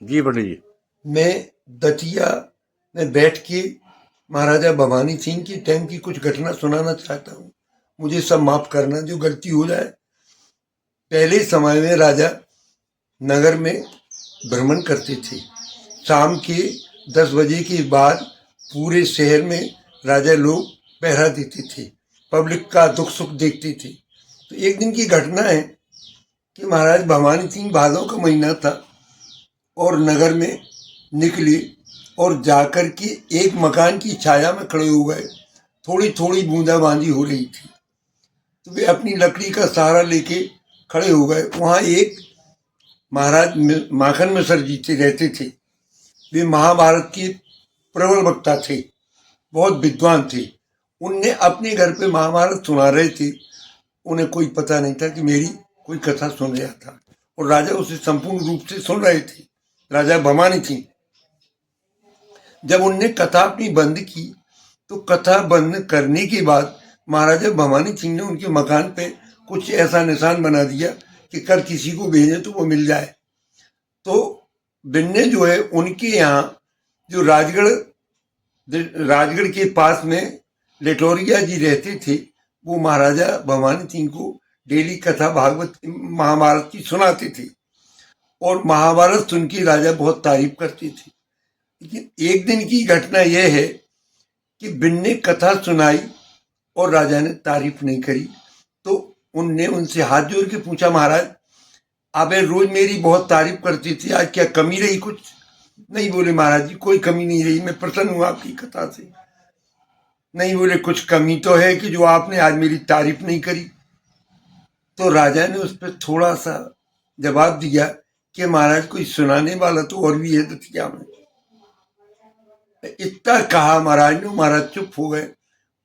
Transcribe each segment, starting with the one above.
जी पंडित जी। मैं दतिया में बैठ के महाराजा भवानी सिंह के टाइम की कुछ घटना सुनाना चाहता हूँ। मुझे सब माफ करना जो गलती हो जाए। पहले समय में राजा नगर में भ्रमण करते थे। शाम के 10 बजे के बाद पूरे शहर में राजा लोग पहरा देते थे, पब्लिक का दुख सुख देखते थे। तो एक दिन की घटना है कि महाराज भवानी सिंह, भादों का महीना था और नगर में निकले और जाकर के एक मकान की छाया में खड़े हो गए। थोड़ी थोड़ी बूंदाबांदी हो रही थी तो वे अपनी लकड़ी का सहारा लेके खड़े हो गए। वहाँ एक महाराज माखन मिश्र जी रहते थे। वे महाभारत के प्रबल वक्ता थे, बहुत विद्वान थे। उनने अपने घर पे महाभारत सुना रहे थे। उन्हें कोई पता नहीं था कि मेरी कोई कथा सुन रहा था और राजा उसे संपूर्ण रूप से सुन रहे थे, राजा भवानी सिंह। जब उनने कथा अपनी बंद की तो कथा बंद करने के बाद महाराजा भवानी सिंह ने उनके मकान पे कुछ ऐसा निशान बना दिया कि कल किसी को भेजे तो वो मिल जाए। तो बिन्ने जो है उनके यहाँ जो राजगढ़ के पास में लेटोरिया जी रहते थे, वो महाराजा भवानी सिंह को डेली कथा भागवत महाभारत की सुनाते थे और महाभारत सुन के राजा बहुत तारीफ करते थे। लेकिन एक दिन की घटना यह है कि बिन्ने कथा सुनाई और राजा ने तारीफ नहीं करी। तो उनने उनसे हाथ जोड़ के पूछा, महाराज आप रोज मेरी बहुत तारीफ करती थी, आज क्या कमी रही कुछ? नहीं बोले, महाराज जी कोई कमी नहीं रही, मैं प्रसन्न हूं आपकी कथा से। नहीं बोले, कुछ कमी तो है कि जो आपने आज मेरी तारीफ नहीं करी। तो राजा ने उस पर थोड़ा सा जवाब दिया कि महाराज कोई सुनाने वाला तो और भी है दतिया में। इतना कहा महाराज ने, महाराज चुप हो गए।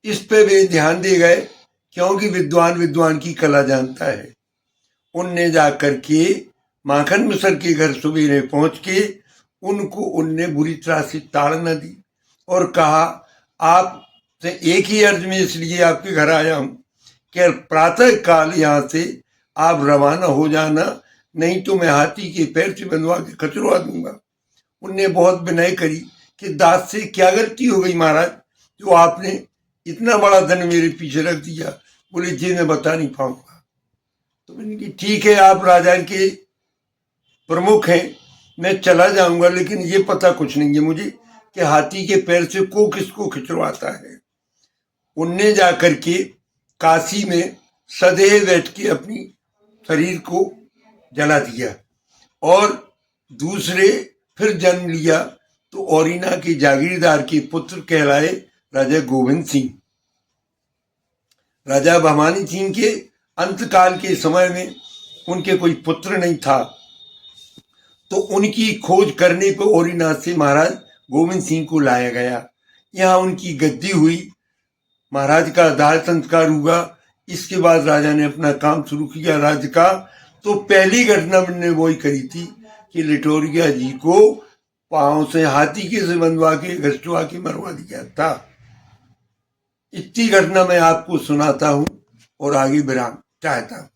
इस पे वे ध्यान दे गए क्योंकि विद्वान की कला जानता है। उनने जाकर के माखन मिश्र के घर सवेरे पहुंच के उनको उनने बुरी तरह से ताड़ना दी और कहा, आप से एक ही अर्ज में इसलिए आपके घर आया हूं कि प्रातः काल यहाँ से आप रवाना हो जाना, नहीं तो मैं हाथी के पैर से बंधवा के खचरवा दूंगा। उनने बहुत विनय करी कि दास से क्या गलती हो गई महाराज, जो आपने इतना बड़ा धन मेरे पीछे रख दिया? बोले, जी मैं बता नहीं पाऊंगा। तो मैंने ठीक है, आप राजा के प्रमुख हैं, मैं चला जाऊंगा, लेकिन ये पता कुछ नहीं है मुझे कि हाथी के पैर से को किसको खिंचवाता है। उनने जाकर के काशी में सदैव बैठ के अपनी शरीर को जला दिया और दूसरे फिर जन्म लिया तो औरीना के जागीरदार के पुत्र कहलाए राजा गोविंद सिंह। राजा भवानी सिंह के अंतकाल के समय में उनके कोई पुत्र नहीं था, तो उनकी खोज करने पर औरीना से महाराज गोविंद सिंह को लाया गया। यहाँ उनकी गद्दी हुई, महाराज का दाह संस्कार हुआ। इसके बाद राजा ने अपना काम शुरू किया राज्य का। तो पहली घटना मैंने वही करी थी कि लिटोरिया जी को पांव से हाथी के से बंधवा के घसटवा के मरवा दिया था। इतनी घटना मैं आपको सुनाता हूं और आगे विराम चाहता हूं।